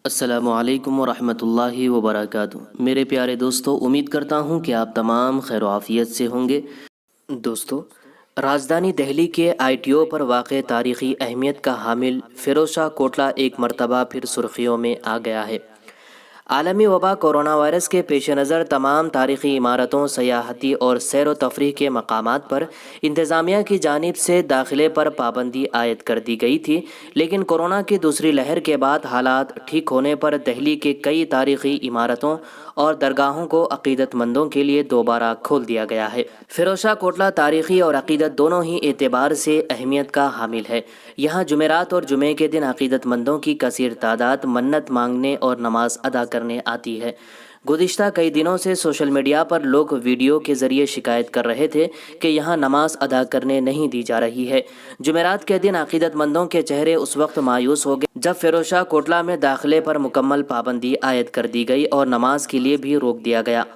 अस्सलामुअलैकुम वरहमतुल्लाहि वबरकातुहू। मेरे प्यारे दोस्तों, उम्मीद करता हूँ कि आप तमाम खैर आफ़ियत से होंगे। दोस्तों, राजधानी दिल्ली के ITO पर वाक़ तारीख़ी अहमियत का हामिल फ़िरोज़ शाह कोटला एक मरतबा फिर सुर्ख़ियों में आ गया है। आलमी वबा कोरोना वायरस के पेश नज़र तमाम तारीख़ी इमारतों, सयाहती और सैर व तफरीह के मकामात पर इंतज़ामिया की जानिब से दाखिले पर पाबंदी आयद कर दी गई थी, लेकिन कोरोना की दूसरी लहर के बाद हालात ठीक होने पर दिल्ली के कई तारीख़ी इमारतों और दरगाहों को अक़ीदतमंदों के लिए दोबारा खोल दिया गया है। फ़िरोज़ शाह कोटला तारीख़ी और अक़ीदत दोनों ही एतबार से अहमियत का हामिल है। यहाँ जुमेरात और जुमे के दिन अक़ीदतमंदों की कसीर तादाद मन्नत मांगने और नमाज अदा करने आती है। गुज़िश्ता कई दिनों से सोशल मीडिया पर लोग वीडियो के ज़रिए शिकायत कर रहे थे कि यहाँ नमाज अदा करने नहीं दी जा रही है। जुमेरात के दिन अक़ीदतमंदों के चेहरे उस वक्त मायूस हो गए जब फ़िरोज़ शाह कोटला में दाखिले पर मुकम्मल पाबंदी आयद कर दी गई और नमाज के लिए भी रोक दिया गया।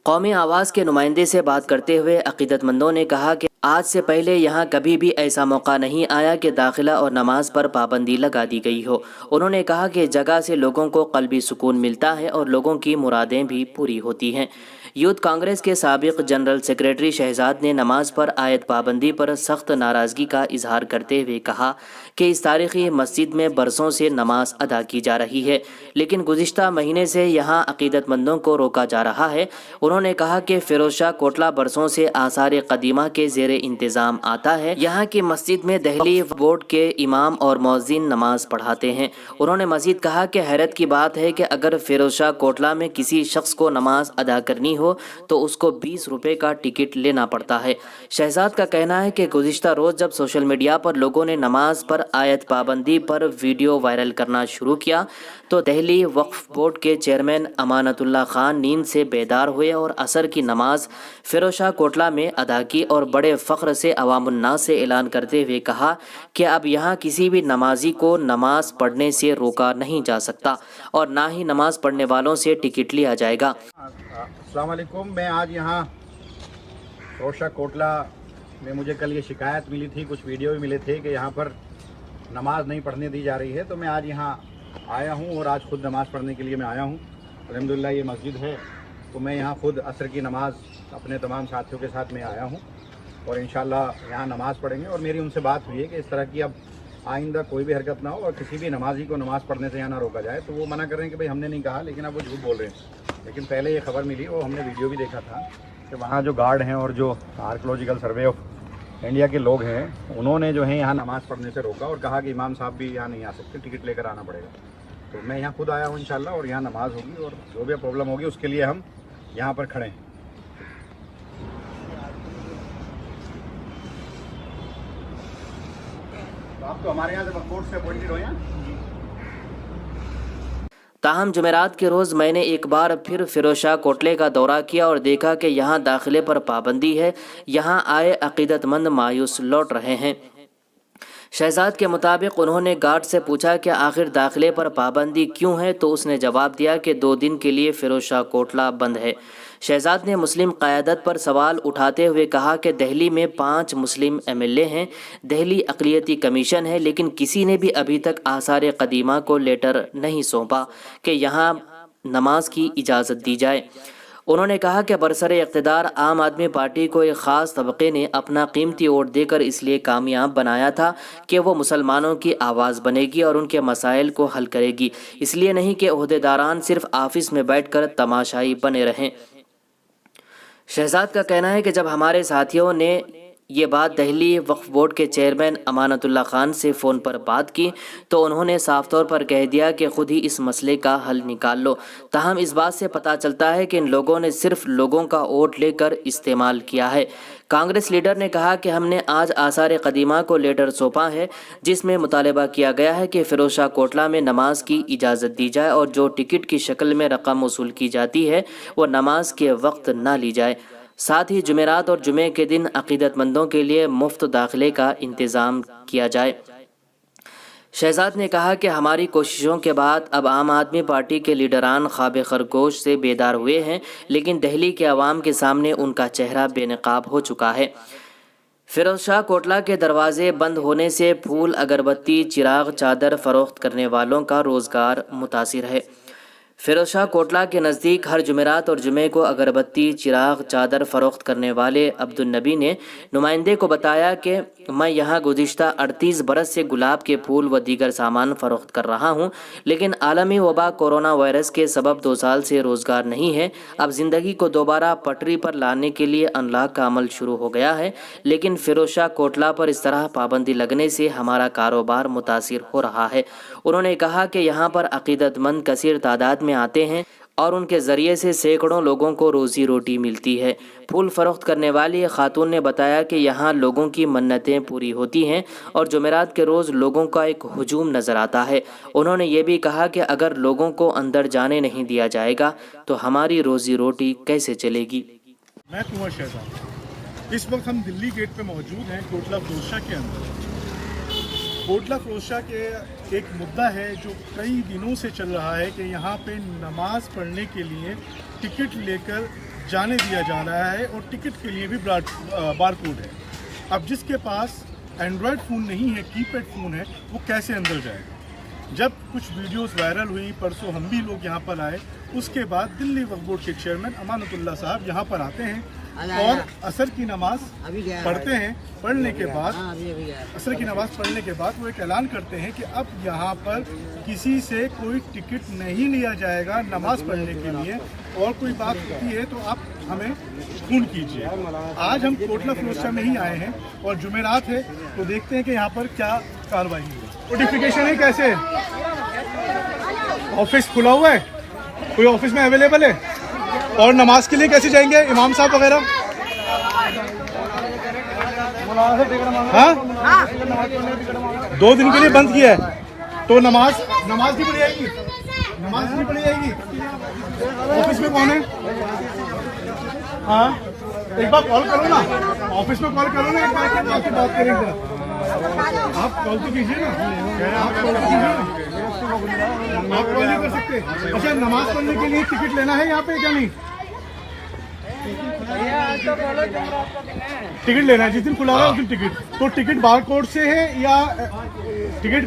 कौमी आवाज़ के नुमाइंदे से बात करते हुए अक़ीदतमंदों ने कहा कि आज से पहले यहाँ कभी भी ऐसा मौका नहीं आया कि दाखिला और नमाज पर पाबंदी लगा दी गई हो। उन्होंने कहा कि जगह से लोगों को क़ल्बी सुकून मिलता है और लोगों की मुरादें भी पूरी होती हैं। यूथ कांग्रेस के साबिक़ जनरल सेक्रेटरी शहजाद ने नमाज पर आयद पाबंदी पर सख्त नाराज़गी का इजहार करते हुए कहा कि इस तारीख़ी मस्जिद में बरसों से नमाज अदा की जा रही है, लेकिन गुज़िश्ता महीने से यहाँ अक़ीदतमंदों को रोका जा रहा है। उन्होंने कहा कि फ़िरोज़ शाह कोटला बरसों से आसार क़दीमा के ज़ेरे इंतज़ाम आता है। यहाँ की मस्जिद में दिल्ली बोर्ड के इमाम और मौज़िन नमाज पढ़ाते हैं। उन्होंने मज़ीद कहा कि हैरत की बात है कि अगर फ़िरोज़ शाह कोटला में किसी शख्स को नमाज अदा करनी हो तो उसको 20 रुपये का टिकट लेना पड़ता है। शहजाद का कहना है कि गुज़िश्ता रोज़ जब सोशल मीडिया पर लोगों ने नमाज पर आयत पाबंदी पर वीडियो वायरल करना शुरू किया तो दिल्ली वक्फ बोर्ड के चेयरमैन अमानतुल्लाह खान नींद से बेदार हुए और असर की नमाज फ़िरोज़ शाह कोटला में अदा की और बड़े फ़ख्र से अवामुन्नास से ऐलान करते हुए कहा कि अब यहाँ किसी भी नमाजी को नमाज पढ़ने से रोका नहीं जा सकता और ना ही नमाज पढ़ने वालों से टिकट लिया जाएगा। अस्सलाम वालेकुम। मैं आज यहाँ फ़िरोज़ शाह कोटला में मुझे कल ये शिकायत मिली थी, कुछ वीडियो भी मिले थे कि यहाँ पर नमाज नहीं पढ़ने दी जा रही है, तो मैं आज यहाँ आया हूँ और आज ख़ुद नमाज़ पढ़ने के लिए मैं आया हूँ। अल्हम्दुलिल्लाह ये मस्जिद है, तो मैं यहाँ ख़ुद असर की नमाज़ अपने तमाम साथियों के साथ मैं आया हूँ और इंशाअल्लाह यहाँ नमाज़ पढ़ेंगे। और मेरी उनसे बात हुई है कि इस तरह की अब आइंदा कोई भी हरकत ना हो और किसी भी नमाजी को नमाज़ पढ़ने से यहाँ ना रोका जाए। तो वो मना कर रहे हैं कि भाई हमने नहीं कहा, लेकिन अब वो झूठ बोल रहे हैं। लेकिन पहले ये खबर मिली और हमने वीडियो भी देखा था कि वहाँ जो गार्ड हैं और जो आर्कियोलॉजिकल सर्वे ऑफ इंडिया के लोग हैं, उन्होंने जो है यहाँ नमाज़ पढ़ने से रोका और कहा कि इमाम साहब भी यहाँ नहीं आ सकते, टिकट लेकर आना पड़ेगा। तो मैं यहाँ खुद आया हूँ इंशाल्लाह और यहाँ नमाज़ होगी और जो भी प्रॉब्लम होगी उसके लिए हम यहाँ पर खड़े हैं। तो आप तो हमारे यहाँ से वक्फ बोर्ड से अपॉइंटेड हो यहाँ। ताहम जुमेरात के रोज़ मैंने एक बार फिर फ़िरोज़ शाह कोटले का दौरा किया और देखा कि यहाँ दाखिले पर पाबंदी है। यहाँ आए अक़ीदतमंद मायूस लौट रहे हैं। शहजाद के मुताबिक उन्होंने गार्ड से पूछा कि आखिर दाखिले पर पाबंदी क्यों है, तो उसने जवाब दिया कि 2 दिन के लिए फ़िरोज़ शाह कोटला बंद है। शहजाद ने मुस्लिम क़यादत पर सवाल उठाते हुए कहा कि दिल्ली में 5 मुस्लिम MLA हैं, दिल्ली अक़लियती कमीशन है, लेकिन किसी ने भी अभी तक आसार क़दीमा को लेटर नहीं सौंपा कि यहाँ नमाज की इजाज़त दी जाए। उन्होंने कहा कि बरसरे इक़्तिदार आम आदमी पार्टी को एक ख़ास तबक़े ने अपना कीमती वोट देकर इसलिए कामयाब बनाया था कि वो मुसलमानों की आवाज़ बनेगी और उनके मसाइल को हल करेगी, इसलिए नहीं कि ओहदेदारान सिर्फ ऑफिस में बैठकर तमाशाई बने रहें। शहजाद का कहना है कि जब हमारे साथियों ने ये बात दिल्ली वक्फ बोर्ड के चेयरमैन अमानतुल्लाह खान से फ़ोन पर बात की तो उन्होंने साफ तौर पर कह दिया कि खुद ही इस मसले का हल निकाल लो। ताहम इस बात से पता चलता है कि इन लोगों ने सिर्फ लोगों का वोट लेकर इस्तेमाल किया है। कांग्रेस लीडर ने कहा कि हमने आज आसार क़दीमा को लेटर सौंपा है जिसमें मुतालबा किया गया है कि फ़िरोज़ शाह कोटला में नमाज की इजाज़त दी जाए और जो टिकट की शक्ल में रकम वसूल की जाती है वो नमाज के वक्त ना ली जाए। साथ ही जुमेरात और जुमे के दिन अक़ीदतमंदों के लिए मुफ्त दाखिले का इंतज़ाम किया जाए। शहजाद ने कहा कि हमारी कोशिशों के बाद अब आम आदमी पार्टी के लीडरान ख्वाब खरगोश से बेदार हुए हैं, लेकिन दिल्ली के अवाम के सामने उनका चेहरा बेनकाब हो चुका है। फिरोज शाह कोटला के दरवाजे बंद होने से फूल, अगरबत्ती, चिराग, चादर फरोख्त करने वालों का रोज़गार मुतासिर है। फिरोज शाह कोटला के नज़दीक हर जुमेरात और जुमे को अगरबत्ती, चिराग, चादर फरोख्त करने वाले अब्दुल नबी ने नुमाइंदे को बताया कि मैं यहाँ गुज़िश्ता 38 बरस से गुलाब के फूल व दीगर सामान फ़रोख्त कर रहा हूँ, लेकिन आलमी वबा कोरोना वायरस के सबब 2 साल से रोज़गार नहीं है। अब ज़िंदगी को दोबारा पटरी पर लाने के लिए अनलॉक का अमल शुरू हो गया है, लेकिन फिरोज शाह कोटला पर इस तरह पाबंदी लगने से हमारा कारोबार मुतासिर हो रहा है। उन्होंने कहा कि यहाँ पर अक़ीदतमंद कसीर तादाद में आते हैं और उनके ज़रिए से सैकड़ों लोगों को रोज़ी रोटी मिलती है। फूल फ़रोख्त करने वाली खातून ने बताया कि यहाँ लोगों की मन्नतें पूरी होती हैं और जुमेरात के रोज़ लोगों का एक हुजूम नज़र आता है। उन्होंने ये भी कहा कि अगर लोगों को अंदर जाने नहीं दिया जाएगा तो हमारी रोज़ी रोटी कैसे चलेगी। मैं कुंवर शहजाद, इस वक्त हम दिल्ली गेट पे मौजूद हैं, कोटला फिरोज शाह के अंदर। कोटला फिरोज शाह के एक मुद्दा है जो कई दिनों से चल रहा है कि यहाँ पे नमाज पढ़ने के लिए टिकट लेकर जाने दिया जा रहा है और टिकट के लिए भी बारकोड है। अब जिसके पास एंड्रॉयड फ़ोन नहीं है, कीपैड फ़ोन है, वो कैसे अंदर जाएगा। जब कुछ वीडियोस वायरल हुई, परसों हम भी लोग यहाँ पर आए, उसके बाद दिल्ली वक्फ बोर्ड के चेयरमैन अमानतुल्लाह साहब यहाँ पर आते हैं और असर की नमाज पढ़ते हैं। पढ़ने के बाद असर की नमाज पढ़ने के बाद वो एक ऐलान करते हैं कि अब यहाँ पर किसी से कोई टिकट नहीं लिया जाएगा नमाज पढ़ने के लिए, और कोई बात होती है तो आप हमें फ़ोन कीजिए। आज हम कोटला फिरोज शाह में ही आए हैं और जुमेरात है, तो देखते हैं कि यहाँ पर क्या कार्रवाई है। नोटिफिकेशन है कैसे? ऑफिस खुला हुआ है, कोई ऑफिस में अवेलेबल है? और नमाज के लिए कैसे जाएंगे इमाम साहब वगैरह? हाँ, 2 दिन के लिए बंद किया है तो नमाज नहीं पढ़ी जाएगी, नमाज नहीं पढ़ी जाएगी। ऑफिस में कौन है? हाँ, एक बार कॉल करो ना, ऑफिस में कॉल करो ना, एक बार आपसे बात करेंगे। आप कॉल तो कीजिए ना, आप कॉल कीजिए ना, आप कॉल नहीं कर सकते। अच्छा, नमाज पढ़ने के लिए टिकट लेना है यहाँ पे क्या नहीं? टिकट लेना है, जिस दिन खुला है उस दिन टिकट। तो टिकट बार कोड से है या टिकट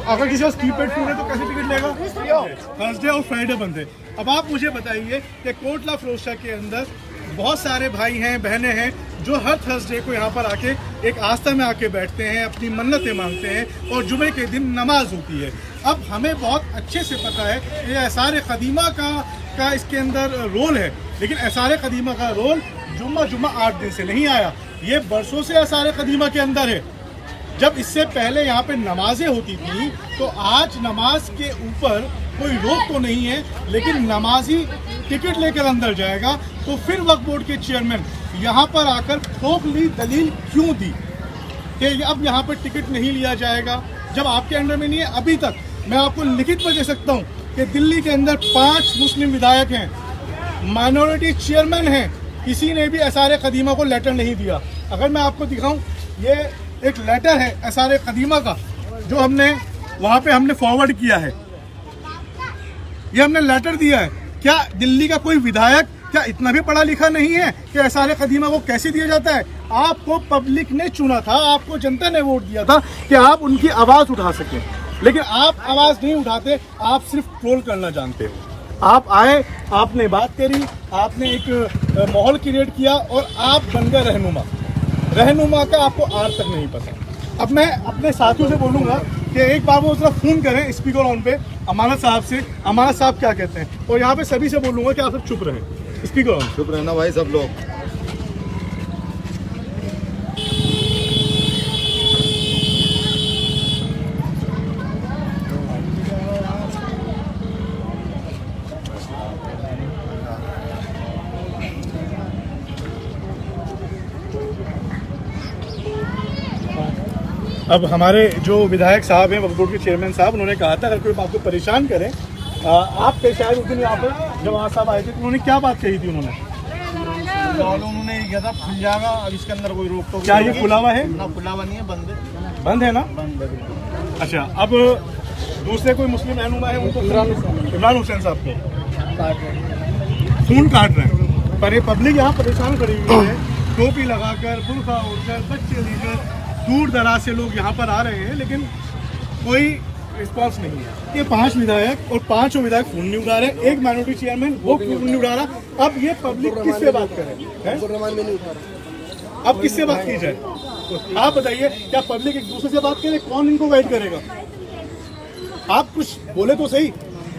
अगर किसी पास कीपैड फोन है तो कैसे टिकट लेगा? थर्सडे और फ्राइडे बंद है। अब आप मुझे बताइए कि कोटला फिरोज शाह के अंदर बहुत सारे भाई हैं, बहनें हैं जो हर थर्सडे को यहाँ पर आके एक आस्था में आके बैठते हैं, अपनी मन्नतें मांगते हैं और जुमे के दिन नमाज होती है। अब हमें बहुत अच्छे से पता है ये एसार कदीमा का इसके अंदर रोल है, लेकिन एसार कदीमा का रोल जुम्मा 8 दिन से नहीं आया, ये बरसों से एसार कदीमा के अंदर है। जब इससे पहले यहाँ पे नमाजें होती थी तो आज नमाज के ऊपर कोई रोक तो नहीं है, लेकिन नमाजी टिकट लेकर अंदर जाएगा। तो फिर वक्फ बोर्ड के चेयरमैन यहाँ पर आकर खोखली दलील क्यों दी कि अब यहाँ पर टिकट नहीं लिया जाएगा, जब आपके अंडर में नहीं है। अभी तक मैं आपको लिखित पर दे सकता हूँ कि दिल्ली के अंदर 5 मुस्लिम विधायक हैं, माइनॉरिटी चेयरमैन हैं, किसी ने भी एसार कदीमा को लेटर नहीं दिया। अगर मैं आपको दिखाऊं, ये एक लेटर है एसार कदीमा का जो हमने वहाँ पे हमने फॉरवर्ड किया है, ये हमने लेटर दिया है। क्या दिल्ली का कोई विधायक क्या इतना भी पढ़ा लिखा नहीं है कि एसार कदीमा को कैसे दिया जाता है? आपको पब्लिक ने चुना था, आपको जनता ने वोट दिया था कि आप उनकी आवाज़ उठा सकें, लेकिन आप आवाज़ नहीं उठाते, आप सिर्फ ट्रोल करना जानते हो। आप आए, आपने बात करी, आपने एक माहौल क्रिएट किया और आप बन गए रहनुमा का आपको आज तक नहीं पता। अब मैं अपने साथियों से बोलूँगा कि एक बार वो तरफ फ़ोन करें स्पीकर ऑन पे अमानत साहब से, अमानत साहब क्या कहते हैं, और यहाँ पे सभी से बोलूँगा कि आप सब चुप रहें। Speaker on. चुप रहना भाई सब लोग। अब हमारे जो विधायक साहब हैं, वक्फ बोर्ड के चेयरमैन साहब, उन्होंने कहा था अगर कोई आपको परेशान करे, आप शायद उस दिन यहाँ पर जब वहाँ साहब आए थे तो उन्होंने क्या बात कही थी? उन्होंने ये था खुल जाएगा, अब इसके अंदर कोई रोक टोक। क्या ये खुला हुआ है? ना खुला हुआ नहीं है, बंद है ना? बंद है। अच्छा, अब दूसरे कोई मुस्लिम रहनुमा है, उनको इमरान हुसैन साहब को फ़ोन काट रहे हैं, पर ये पब्लिक यहाँ परेशान खड़ी हुई है टोपी लगाकर, बुर्का ओढ़कर, बच्चे लेकर दूर दराज से लोग यहाँ पर आ रहे हैं, लेकिन कोई रिस्पॉन्स नहीं है। ये 5 विधायक और 5 विधायक फोन नहीं उठा रहे, एक माइनॉरिटी चेयरमैन वो फोन नहीं उठा रहा। अब ये पब्लिक किससे बात करे? अब किससे बात की जाए? आप बताइए, क्या पब्लिक एक दूसरे से बात करे? कौन इनको गाइड करेगा? आप कुछ बोले तो सही।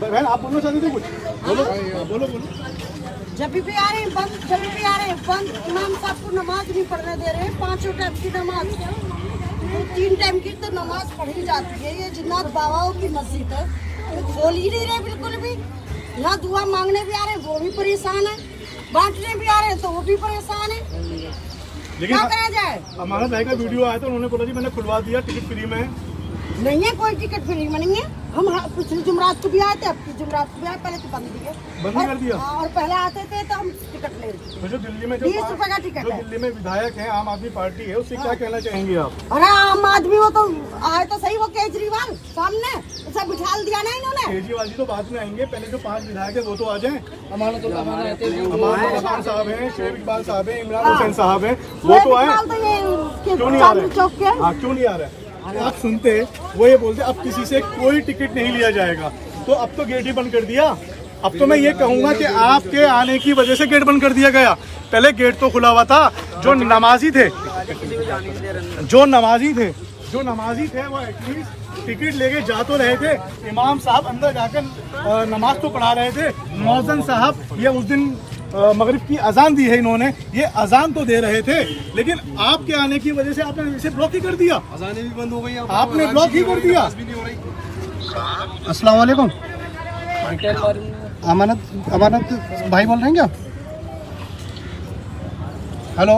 बहन, आप बोलना चाहते थे कुछ? बोलो बोलो बोलो। जब भी आ रहे हैं बंद, जब भी आ रहे हैं बंद। इमाम साहब को नमाज नहीं पढ़ने दे रहे हैं, 5 टाइम की नमाज, 3 टाइम की तो नमाज पढ़ी जाती है। ये जिन्नात बाबाओं की मस्जिद है, ये खोल ही नहीं रहे बिल्कुल भी। यहाँ दुआ मांगने भी आ रहे हैं, वो भी परेशान है, बांटने भी आ रहे हैं तो वो भी परेशान है। लेकिन क्या करा जाए? हमारा भाई का वीडियो आया था, उन्होंने बोला जी मैंने खुलवा दिया, टिकट फ्री में है। नहीं है, कोई टिकट फ्री में नहीं है। हम पिछले जुमरात को भी आए थे, अब की जुमरात को भी आए, पहले तो बंद दिए, बंद कर दिया। और पहले आते थे तो हम टिकट ले रहे थे। तो जो दिल्ली में 20 रुपए का टिकट जो है। दिल्ली में विधायक है, आम आदमी पार्टी है, उससे क्या कहना चाहेंगे आप? अरे आम आदमी वो तो आए तो सही, वो केजरीवाल सामने उसे बिठाल दिया ना इन्होंने। केजरीवाल जी तो बाद में आएंगे, पहले जो 5 विधायक है वो तो आ जाए। अमान खान साहब हैं, शेख इकबाल साहब हैं, इमरान हुसैन साहब हैं, वो तो आए। क्यों नहीं आ रहे? चौक के हाँ, क्यों नहीं आ रहे? आप सुनते वो ये बोलते अब किसी से कोई टिकट नहीं लिया जाएगा, तो अब तो गेट ही बंद कर दिया। अब तो मैं ये कहूंगा कि आपके आने की वजह से गेट बंद कर दिया गया। पहले गेट तो खुला हुआ था। जो नमाजी थे वो एटलीस्ट टिकट लेके जा तो रहे थे। इमाम साहब अंदर जाकर नमाज तो पढ़ा रहे थे। मौज़िन साहब, ये उस दिन मगरिब की अजान दी है इन्होंने, ये अजान तो दे रहे थे, लेकिन आपके आने की वजह से आपने इसे ब्लॉक ही कर दिया। अजानें भी बंद हो गई, आपने ब्लॉक ही कर दिया। अस्सलाम वालेकुम, अमानत भाई बोल रहे हैं क्या? हेलो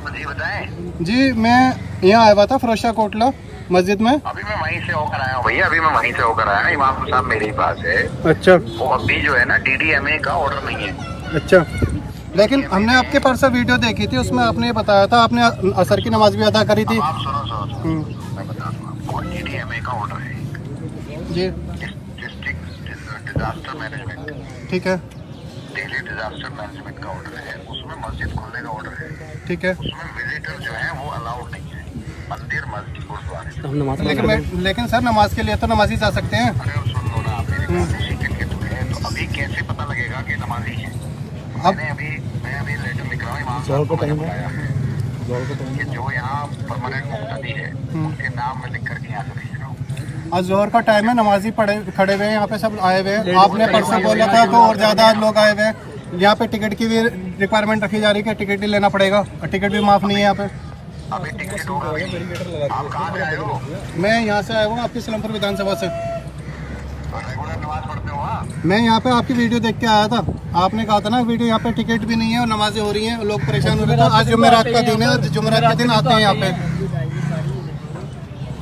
जी बताएं। जी, मैं यहाँ आया हुआ था फिरोजशाह कोटला मस्जिद में। अभी मैं वहीं से होकर आया हूँ भैया, अभी मैं वहीं से होकर आया। इमाम साहब मेरे ही पास है। अच्छा वो अभी जो है ना DDMA का ऑर्डर नहीं है। अच्छा, लेकिन हमने आपके परसों वीडियो देखी थी, उसमें आपने ये बताया था आपने असर की नमाज भी अदा करी थी। अब आप सुनो मैं बता दूँ आपको, DDMA का ऑर्डर है जी, डिस्ट्रिक्ट डिजास्टर मैनेजमेंट, ठीक है दिल्ली डिजास्टर मैनेजमेंट का ऑर्डर है। उसमें मस्जिद खोलने का ऑर्डर है। ठीक है, उसमें विजिटर जो है वो अलाउड नहीं है मंदिर, मस्जिद, गुरुद्वारे। लेकिन सर नमाज के लिए तो नमाजी जा सकते हैं। अरे अब सुन लो ना, आप मेरे पास टिकट के थ्रू है, तो अभी कैसे पता लगेगा कि नमाजी है? मैं अभी लेटर लिख रहा हूँ इमाम साहब को बुलाया है कि जो यहाँ परमानेंट मुक्तदी है उनके नाम में लिख करके यहाँ से भेज रहा हूँ। आज जोहर का टाइम है, नमाजी खड़े हुए हैं यहाँ पे, सब आए हुए हैं। आपने परसों बोला था तो और ज्यादा लोग आए हुए हैं। यहाँ पे टिकट की भी रिक्वायरमेंट रखी जा रही है कि टिकट ही लेना पड़ेगा, और टिकट भी माफ नहीं है यहाँ पे। अभी टिकट होगा। आप कहाँ से आए हो? मैं यहाँ से आया हूँ आपकी सलमपुर विधानसभा से। रेगुलर नमाज पढ़ते हो? हाँ, मैं यहाँ पे आपकी वीडियो देख के आया था। आपने कहा था ना वीडियो, यहाँ पे टिकट भी नहीं है और नमाजें हो रही हैं, लोग परेशान हो रहे थे। आज जुमेरात का दिन है, जुमेरात के दिन आते हैं यहाँ पे।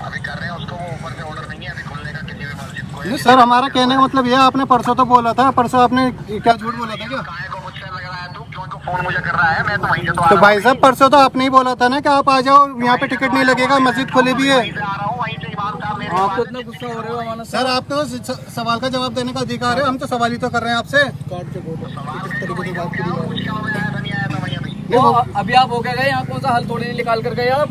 अभी कर रहे हैं उसको, वो ऊपर से ऑर्डर नहीं है अभी खोलने का किसी भी मस्जिद को। नहीं सर, हमारा कहने का मतलब ये, आपने परसों तो बोला था, परसों आपने क्या झूठ बोला था क्या? काहे को मुझसे लग रहा है तू? क्यों फोन मुझे कर रहा है? मैं तो वहीं से तो आ तो रहा भाई साहब परसों तो आपने ही बोला था ना कि आप आ जाओ, यहाँ पे टिकट नहीं लगेगा, मस्जिद खुली भी है। वहीं से आ रहा हूँ, वहीं से इमाम साहब मेरे आप पास तो है। इतना गुस्सा हो रहे हो हमारा सर आप तो सवाल का जवाब देने का अधिकार है, हम तो सवाल ही तो कर रहे हैं आपसे। मुझे क्या बताया था, नहीं आया था वहीं अभी। वो अभी आप होके गए, यहाँ कौन सा हल थोड़ी नहीं निकाल कर गए आप।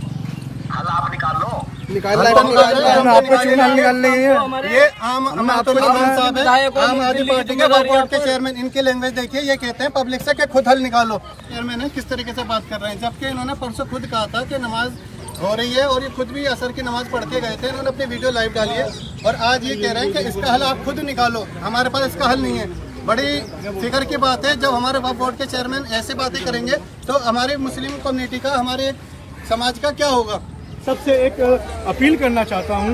हल आप निकाल लो। आपको चुनाव निकाल रही है हमारे- ये आम अब्दुल रहमान साहब है, विधायकों आम आदमी दिल्ली पार्टी के जिम्मेदारी बोर्ड के आपको- चेयरमैन। इनकी लैंग्वेज देखिए, ये कहते हैं पब्लिक से कि खुद हल निकालो। चेयरमैन है, किस तरीके से बात कर रहे हैं, जबकि इन्होंने परसों खुद कहा था कि नमाज हो रही है, और ये खुद भी असर की नमाज पढ़ के गए थे। इन्होंने अपनी वीडियो लाइव डाली है, और आज ये कह रहे हैं कि इसका हल आप खुद निकालो, हमारे पास इसका हल नहीं है। बड़ी फिक्र की बात है, जब हमारे वक्फ बोर्ड के चेयरमैन ऐसे बातें करेंगे तो हमारे मुस्लिम कम्युनिटी का, हमारे समाज का क्या होगा। सबसे एक अपील करना चाहता हूँ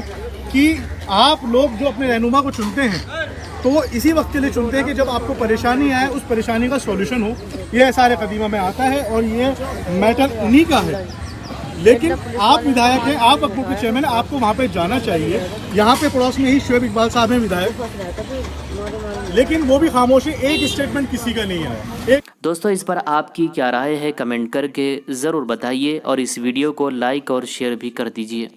कि आप लोग जो अपने रहनुमा को चुनते हैं, तो वो इसी वक्त के लिए चुनते हैं कि जब आपको परेशानी आए, उस परेशानी का सॉल्यूशन हो। ये सारे कदीमा में आता है और ये मैटर उन्हीं का है। लेकिन आप विधायक हैं, आप वक्फ बोर्ड के चेयरमैन, आपको वहाँ पे जाना चाहिए। यहाँ पे पड़ोस में ही शेख इकबाल साहब हैं विधायक, लेकिन वो भी खामोश है, एक स्टेटमेंट किसी का नहीं है। दोस्तों, इस पर आपकी क्या राय है कमेंट करके ज़रूर बताइए, और इस वीडियो को लाइक और शेयर भी कर दीजिए।